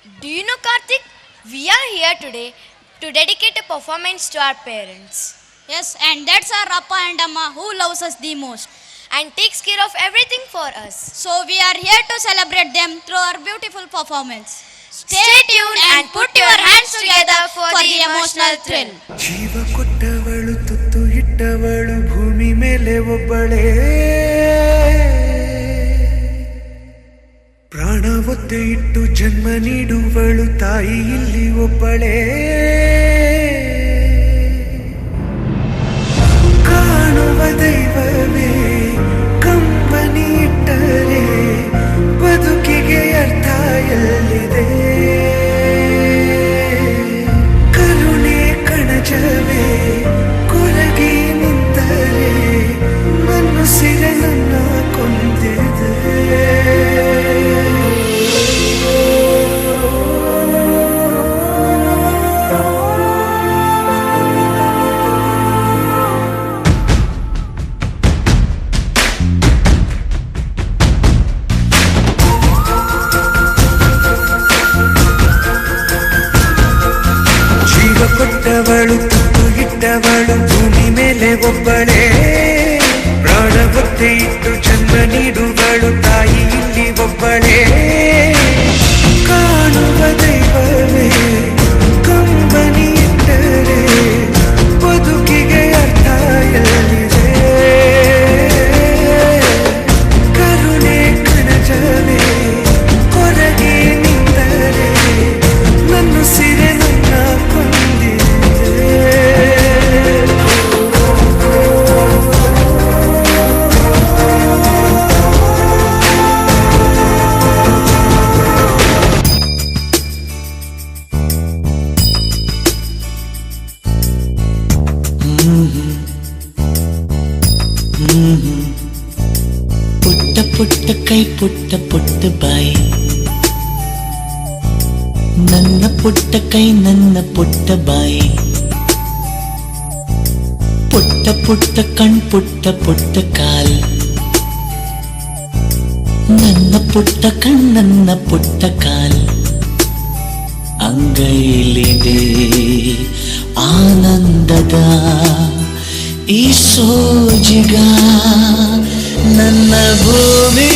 Do you know, Karthik? We are here today to dedicate a performance to our parents. Yes, and that's our Appa and Amma who loves us the most. And takes care of everything for us. So we are here to celebrate them through our beautiful performance. Stay tuned and put your hands together for the emotional thrill. ಜೀವ ಕೊಟ್ಟವಳು ತುತ್ತು ಇಟ್ಟವಳು ಭೂಮಿ ಮೇಲೆ ಒಬ್ಬಳೇ, ಪ್ರಾಣ ಒತ್ತೆ ಇಟ್ಟು ಜನ್ಮ ನೀಡುವಳು ತಾಯಿ ಇಲ್ಲಿ ಒಬ್ಬಳೇ. ಕಾಣುವ ದೈವವೇ ಕಂಬನಿ ಇಟ್ಟರೆ ಬದುಕಿಗೆ ಅರ್ಥ ಎಲ್ಲಿದೆ? ಕರುಣೆ ಕಣಜವೇ ಕೊರಗಿ ನಿಂತರೆ ಮನಸ್ಸಿಗೆ ನನ್ನ ಕೊಂದಿದೆ. ಕೊಟ್ಟವಳು ತುತ್ತು ಇಟ್ಟವಳು ಭೂಮಿ ಮೇಲೆ ಒಬ್ಬಳೇ, ಪ್ರಾಣ ಒತ್ತೆ ಇಟ್ಟು ಜನ್ಮ ನೀಡುವಳು ತಾಯಿ ಇಲ್ಲಿ ಒಬ್ಬಳೇ. ಕಾಣುವ ದೈವವೇ ಕಂಬನಿ ಇಟ್ಟರೆ ಬದುಕಿಗೆ ಅರ್ಥ ಎಲ್ಲಿದೆ? ಕರುಣೆ ಕಣಜವೇ ಕೊರಗಿ ನಿಂತರೆ ನನ್ನ ಸಿರೆ ನನ್ನ ಕೊಂದಿದೆ. ಪುಟ್ಟ ಪುಟ್ಟ ಕೈ ಪುಟ್ಟ ಪುಟ್ಟ ಬಾಯಿ, ನನ್ನ ಪುಟ್ಟ ಕೈ ನನ್ನ ಪುಟ್ಟ ಬಾಯಿ, ಪುಟ್ಟ ಪುಟ್ಟ ಕಣ್ ಪುಟ್ಟ ಪುಟ್ಟ ಕಾಲ್, ನನ್ನ ಪುಟ್ಟ ಕಣ್ ನನ್ನ ಪುಟ್ಟ ಕಾಲ್. ಅಂಗೈಲಿದೆ ಆನಂದದ ಈ ಸೋಜಿಗ, ನನ್ನ ಭೂಮಿ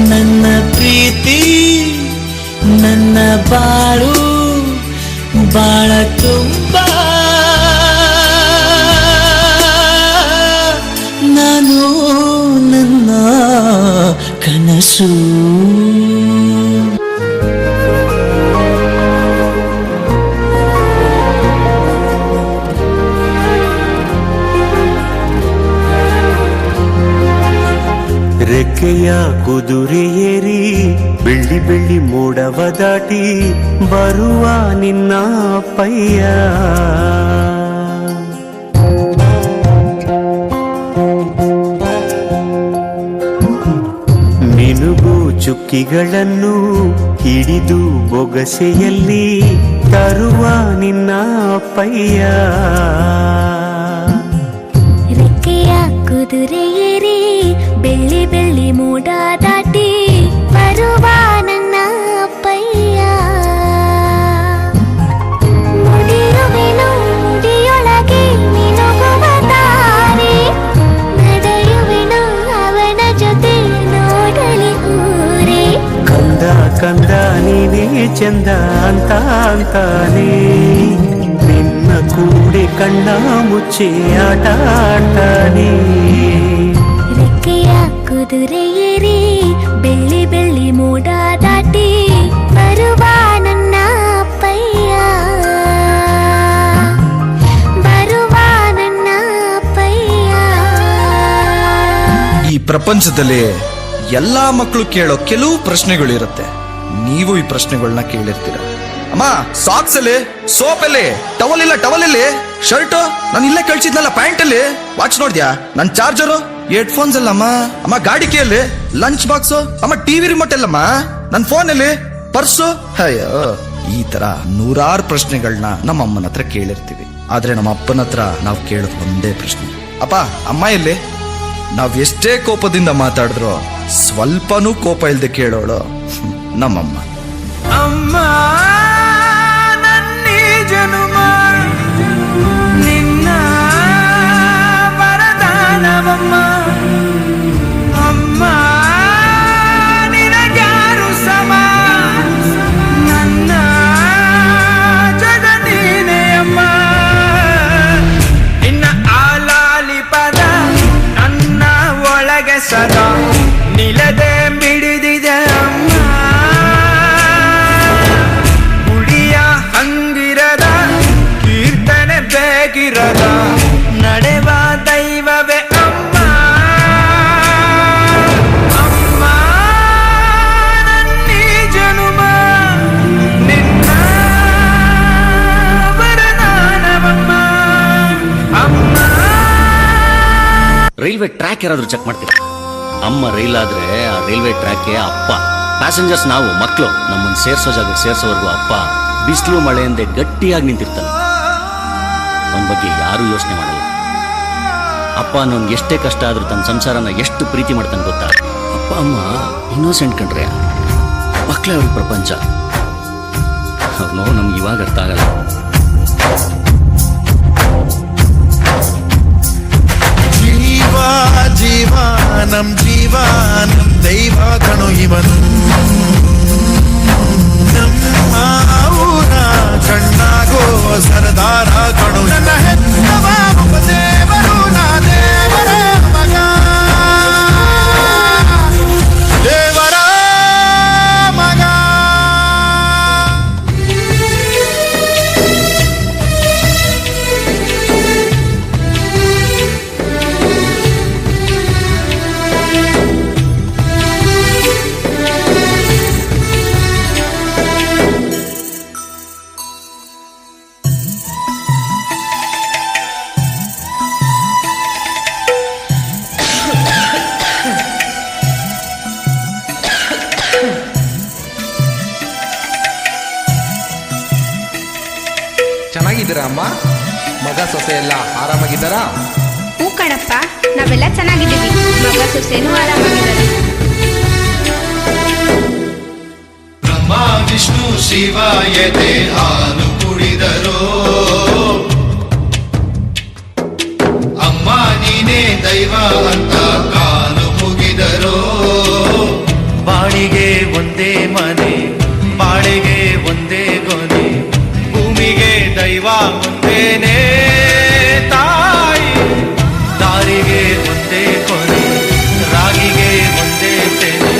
ನನ್ನ ಪ್ರೀತಿ ನನ್ನ ಬಾಳು ಬಾಳ ತುಂಬ, ನಾನು ನನ್ನ ಕನಸು. ರೆಕ್ಕೆಯ ಕುದುರೆ ಏರಿ ಬೆಳ್ಳಿ ಬೆಳ್ಳಿ ಮೋಡವ ದಾಟಿ ಬರುವ ನಿನ್ನ ಅಪ್ಪಯ್ಯ, ಮಿನುಗು ಚುಕ್ಕಿಗಳನ್ನು ಹಿಡಿದು ಬೊಗಸೆಯಲ್ಲಿ ತರುವ ನಿನ್ನ ಅಪ್ಪಯ್ಯ. ರೆಕ್ಕೆಯ ಕುದುರೆ ಏರಿ ಬೆಳ್ಳಿ ಬೆಳ್ಳಿ ಮೋಡ ದಾಟಿ ಬರುವ ನನ್ನ ಅಪ್ಪಯ್ಯ, ಮುಡಿಯುವೆನು ಮುಡಿಯೊಳಗೆ ಮಿನುಗುವ ತಾರೆ, ನಡೆಯುವೆನು ಅವನ ಜೊತೆ ನೋಡಲಿ ಊರೇ. ಕಂದ ಕಂದ ನೀನೇ ಚಂದ ಅಂತ ಅಂತಾನೆ, ನಿನ್ನ ಕೂಡಿ ಕಣ್ಣ ಮುಚ್ಚಿ ಆಟ ಆಡ್ತಾನೆ. ರೆಕ್ಕೆಯ ಕುದುರೆ ಏರಿ ಬೆಳ್ಳಿ ಬೆಳ್ಳಿ ಮೋಡ ದಾಟಿ ಬರುವ ನನ್ನ ಅಪ್ಪಯ್ಯ, ಬರುವ ನನ್ನ ಅಪ್ಪಯ್ಯ. ಈ ಪ್ರಪಂಚದಲ್ಲಿ ಎಲ್ಲಾ ಮಕ್ಕಳು ಕೇಳೋ ಕೆಲವು ಪ್ರಶ್ನೆಗಳಿರುತ್ತೆ. ನೀವು ಈ ಪ್ರಶ್ನೆಗಳನ್ನ ಕೇಳಿರ್ತೀರ. ಅಮ್ಮ ಸಾಕ್ಸ್ ಅಲ್ಲಿ, ಸೋಪ್ ಅಲ್ಲಿ, ಟವಲ್ ಇಲ್ಲ ಟವಲ್ ಅಲ್ಲಿ, ಶರ್ಟ್ ನಾನು ಇಲ್ಲೇ ಕಳ್ಸಿದ್ನಲ್ಲ ಪ್ಯಾಂಟ್ ಅಲ್ಲಿ, ವಾಚ್ ನೋಡ್ದ್ಯಾ, ನನ್ ಚಾರ್ಜರು, ಹೆಡ್ಫೋನ್ಸ್ ಅಲ್ಲಮ್ಮ, ಅಮ್ಮ ಗಾಡಿ ಕೀಯಲ್ಲಿ, ಲಂಚ್ ಬಾಕ್ಸ್, ಅಮ್ಮ ಟಿವಿ ರಿಮೋಟ್ ಅಲ್ಲಮ್ಮ, ನನ್ ಫೋನ್ ಅಲ್ಲಿ, ಪರ್ಸು. ಅಯ್ಯೋ, ಈ ತರ ನೂರಾರು ಪ್ರಶ್ನೆಗಳನ್ನ ನಮ್ಮ ಅಮ್ಮನ ಹತ್ರ ಕೇಳಿರ್ತೀವಿ. ಆದ್ರೆ ನಮ್ಮ ಅಪ್ಪನ ಹತ್ರ ನಾವು ಕೇಳೋದು ಒಂದೇ ಪ್ರಶ್ನೆ, ಅಪ್ಪ ಅಮ್ಮ ಎಲ್ಲಿ? ನಾವ್ ಎಷ್ಟೇ ಕೋಪದಿಂದ ಮಾತಾಡಿದ್ರು ಸ್ವಲ್ಪನೂ ಕೋಪ ಇಲ್ದೆ ಕೇಳೋಳು ನಮ್ಮಮ್ಮ. ಅಮ್ಮ ನನ್ನಿ ಜನುಮ ನಿನ್ನ ವರದಾನವಮ್ಮ ಅಮ್ಮ ನಿನಗ್ಯಾರು ಸಮ ನನ್ನ ಜಗ ನೀನೇ ಅಮ್ಮ ನಿನ್ನ ಆಲಾಲಿ ಪದ ನನ್ನ ಒಳಗೆ ಸದಾ ನಿಲದೆ ಮಿಡಿದಿದೆ ಅಮ್ಮ ಗುಡಿಯ ಹಂಗಿರದ ಕೀರ್ತನೆ ಬೇಕಿರದ ನಡೆವ ದೈವವೇ ಅಮ್ಮ ಅಮ್ಮ ನನ್ನಿ ಜನುಮ ನಿನ್ನ ವರದಾನವಮ್ಮ ಅಮ್ಮ. ರೈಲ್ವೆ ಟ್ರ್ಯಾಕ್ ಯಾರಾದ್ರೂ ಚೆಕ್ ಮಾಡ್ತೀರಾ? ಅಮ್ಮ ರೈಲ್ ಆದ್ರೆ ಆ ರೈಲ್ವೆ ಟ್ರ್ಯಾಕ್ಗೆ ಅಪ್ಪ, ಪ್ಯಾಸೆಂಜರ್ಸ್ ನಾವು ಮಕ್ಕಳು ನಮ್ಮನ್ನು ಸೇರ್ಸೋ ಜಾಗಕ್ಕೆ ಸೇರ್ಸೋವರೆಗೂ ಅಪ್ಪ ಬಿಸಿಲು ಮಳೆ ಎಂದೇ ಗಟ್ಟಿಯಾಗಿ ನಿಂತಿರ್ತಾನೆ. ಅವನ ಬಗ್ಗೆ ಯಾರೂ ಯೋಚನೆ ಮಾಡಲ್ಲ. ಅಪ್ಪ ಅನ್ನೋನ್ಗೆ ಎಷ್ಟೇ ಕಷ್ಟ ಆದ್ರೂ ತನ್ನ ಸಂಸಾರನ ಎಷ್ಟು ಪ್ರೀತಿ ಮಾಡ್ತಾನೆ ಗೊತ್ತಾ? ಅಪ್ಪ ಅಮ್ಮ ಇನ್ನೋಸೆಂಟ್ ಕಂಡ್ರೆ ಮಕ್ಕಳೇ ಅವ್ರಿಗೆ ಪ್ರಪಂಚ. ಅವ್ರ ನೋವು ನಮ್ಗೆ ಇವಾಗ ಅರ್ಥ ಆಗಲ್ಲ. ಜೀವಾನಂ ಜೀವಾನಂ ದೈವ ಕಣು ಇವನು ನಮ್ಮ ಊರ ಕಣ್ಣಾಗೋ ಸರದಾರ ಕಣು ನನ್ನ ಹೆತ್ತವ ದೇವರು ನಾ ದೇವರ ಮಗ ದೇವರ ಮಗ. ಚೆನ್ನಾಗಿದ್ದೀರಾ ಅಮ್ಮ? ಮಗ ಸೊಸೆ ಎಲ್ಲ ಆರಾಮಾಗಿದ್ದಾರಾ? ಹೂ ಕಣಪ್ಪ, ನಾವೆಲ್ಲ ಚೆನ್ನಾಗಿದ್ದೀವಿ. ಮಗ ಸೊಸೆನೂ ಆರಾಮಾಗಿದ್ದಾರೆ. ಬ್ರಹ್ಮ ವಿಷ್ಣು ಶಿವ ಎದೆ ಹಾಲು ಕುಡಿದರೋ ಅಮ್ಮ ನೀನೇ ದೈವ ಅಂತ ಕಾಲು ಮುಗಿದರೋ ಬಾಳಿಗೆ ಒಂದೇ ಮನೆ ಬಾಳಿಗೆ ಒಂದೇ ಕೊನೆ ಭೂಮಿಗೆ ದೈವ ಒಂದೇನೆ ತಾಯಿ ದಾರಿಗೆ ಒಂದೇ ಕೊನೆ ರಾಗಿಗೆ ಒಂದೇ ತೆನೆ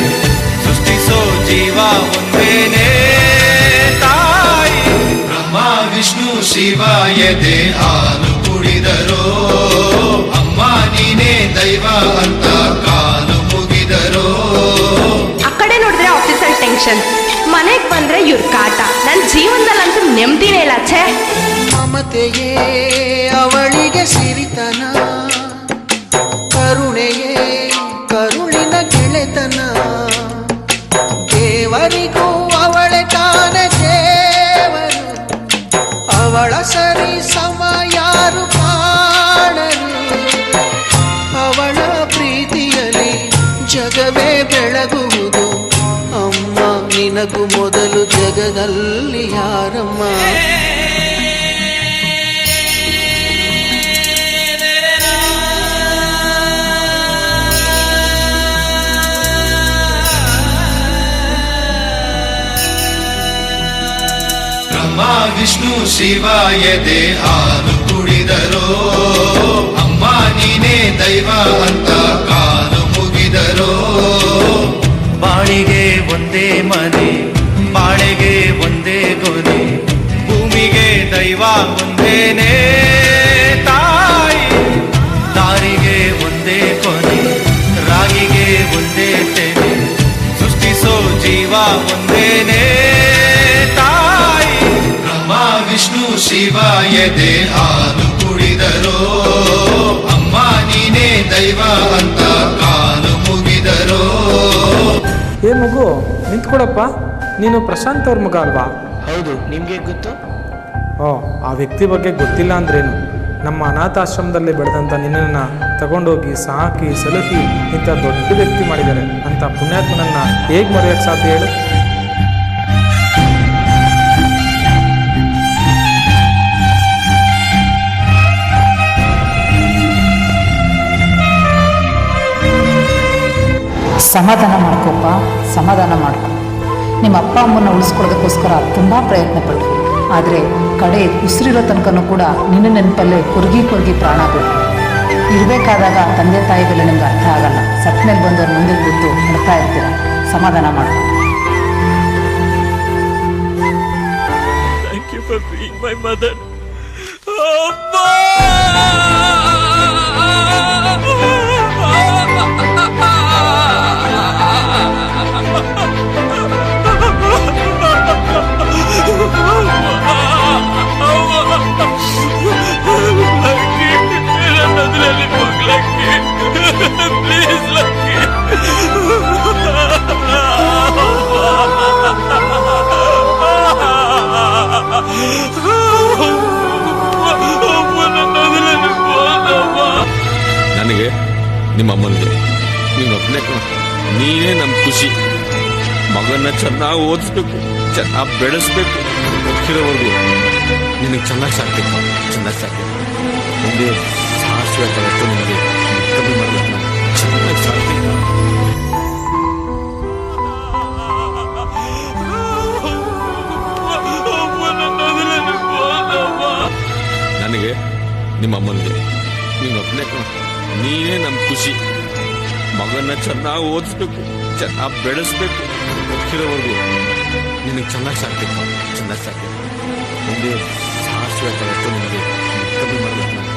ಸೃಷ್ಟಿಸೋ ಜೀವ ಒಂದೇನೆ ತಾಯಿ ಬ್ರಹ್ಮ ವಿಷ್ಣು ಶಿವ ಎದೆ ಹಾಲು ಕುಡಿದರೋ ಅಮ್ಮ ನೀನೇ ದೈವ ಅಂತ ಕಾಲು ಮುಗಿದರೋ. ಆ ಕಡೆ ನೋಡಿದ್ರೆ ಆಫೀಸಲ್ಲಿ ಟೆನ್ಷನ್, ಮನೆಗೆ ಬಂದ್ರೆ ಇವ್ರ ಕಾಟ. ನನ್ನ ಜೀವನದಲ್ಲಂತೂ ನೆಮ್ಮದಿನೇ ಇಲ್ಲ. ಛೇ, ಮಮತೆಯೇ ಅವಳಿಗೆ ಸಿರಿತನ, ಕರುಣೆಯೇ ಕರುಳಿನ ಗೆಳೆತನ, ದೇವರಿಗೂ ಅವಳೆ ತಾನೆ ದೇವರು, ಅವಳ ಸರಿ ಸಮ ಯಾರು ಕಾಣರು, ಅವಳ ಪ್ರೀತಿಯಲ್ಲಿ ಜಗವೇ ಬೆಳಗುವುದು, ಅಮ್ಮ ನಿನಗೂ ಮೊದಲು ಜಗದಲ್ಲಿ ಯಾರಮ್ಮ. ಬ್ರಹ್ಮ ವಿಷ್ಣು ಶಿವ ಎದೆ ಹಾಲು ಕುಡಿದರೋ ಅಮ್ಮ ನೀನೇ ದೈವ ಅಂತ ಕಾಲು ಮುಗಿದರೋ ಬಾಳಿಗೆ ಒಂದೇ ಮನೆ ಬಾಳೆಗೆ ಒಂದೇ ಕೊನೆ ಭೂಮಿಗೆ ದೈವ ಒಂದೇನೆ ತಾಯಿ ದಾರಿಗೆ ಒಂದೇ ಕೊನೆ ರಾಗಿಗೆ ಒಂದೇ ತೆನೆ ಸೃಷ್ಟಿಸೋ ಜೀವ ಒಂದೇನೆ ತಾಯಿ ಬ್ರಹ್ಮ ವಿಷ್ಣು ಶಿವ ಎದೆ ಹಾಲು ಕುಡಿದರೋ ಅಮ್ಮ ನೀನೇ ದೈವ ಅಂತ ಕಾಲು ಮುಗಿದರೋ. ಏ ಮಗು ನಿಂತ್ಕೊಡಪ್ಪ, ನೀನು ಪ್ರಶಾಂತ್ ಅವ್ರ ಮಗ ಅಲ್ವಾ? ಹೌದು, ನಿಮ್ಗೆ ಗೊತ್ತು? ಓ, ಆ ವ್ಯಕ್ತಿ ಬಗ್ಗೆ ಗೊತ್ತಿಲ್ಲ ಅಂದ್ರೇನು? ನಮ್ಮ ಅನಾಥಾಶ್ರಮದಲ್ಲಿ ಬೆಳೆದಂಥ ನಿನ್ನನ್ನು ತಗೊಂಡೋಗಿ ಸಾಕಿ ಸಲುಹಿ ಇಂಥ ದೊಡ್ಡ ವ್ಯಕ್ತಿ ಮಾಡಿದ್ದಾರೆ ಅಂತ ಪುಣ್ಯಾತ್ಮನನ್ನು ಹೇಗೆ ಮರೆಯೋಕ್ಕೆ ಸಾಧ್ಯ ಹೇಳು? ಸಮಾಧಾನ ಮಾಡ್ಕೋಪ್ಪ, ಸಮಾಧಾನ ಮಾಡ್ಕೊ. ನಿಮ್ಮ ಅಪ್ಪ ಅಮ್ಮನ ಉಳಿಸ್ಕೊಳ್ಳೋದಕ್ಕೋಸ್ಕರ ತುಂಬ ಪ್ರಯತ್ನ ಪಟ್ಟರು. ಆದರೆ ಕಡೆ ಉಸಿರಿರೋ ತನಕನೂ ಕೂಡ ನಿನ್ನ ನೆನಪಲ್ಲೇ ಕೊರಗಿ ಪ್ರಾಣ ಬೇಕು. ಇರಬೇಕಾದಾಗ ತಂದೆ ತಾಯಿಗಳು ನಿಮ್ಗೆ ಅರ್ಥ ಆಗಲ್ಲ. ಸತ್ತ ಮೇಲೆ ಬಂದವ್ರು ಮುಂದೆ ಕೂತು ನಡ್ತಾ ಇರ್ತೀರ. ಸಮಾಧಾನ ಮಾಡ್ಕೊ. Thank you for being my mother. Please, Lucky. ನನಗೆ ನಿಮ್ಮ ಅಮ್ಮನಿಗೆ ನೀನೊಬ್ಬನೇ ನೀನೇ ನಮ್ಮ ಖುಷಿ. ಮಗನ್ನ ಚೆನ್ನಾಗಿ ಓದಿಸ್ಬೇಕು, ಚೆನ್ನಾಗಿ ಬೆಳೆಸ್ಬೇಕು. ಹೋಗ್ತಿರೋವರೆಗೂ ನಿನಗೆ ಚೆನ್ನಾಗಿ ಸಾಕ್ಬೇಕು, ಚೆನ್ನಾಗಿ ಸಾಕ್ಬೇಕು. ಮುಂದೆ ಸಾಸಿವೆ ತಗೊಟ್ಟು ನಿಮಗೆ ಕಮ್ಮಿ ಮಾಡಬೇಕು, ಚೆನ್ನಾಗಿ ಸಾಕ್ಬೇಕು. ನನಗೆ ನಿಮ್ಮ ಅಮ್ಮನಿಗೆ ನೀನೊಬ್ಬನೇ ನೀನೇ ನಮ್ಮ ಖುಷಿ. ಮಗನ್ನ ಚೆನ್ನಾಗಿ ಓದಿಸ್ಬೇಕು, ಚೆನ್ನಾಗಿ ಬೆಳೆಸ್ಬೇಕು. ಹೋಗ್ತಿರೋವರೆಗೂ ನಿನಗೆ ಚೆನ್ನಾಗಿ ಸಾಕ್ಬೇಕು, ಚೆನ್ನಾಗಿ ಸಾಕ್ಬೇಕು. ಮುಂದೆ ಸಾಸಿವೆ ತಗೊಟ್ಟು ನಿಮಗೆ ಕಮ್ಮಿ ಮಾಡಬೇಕು.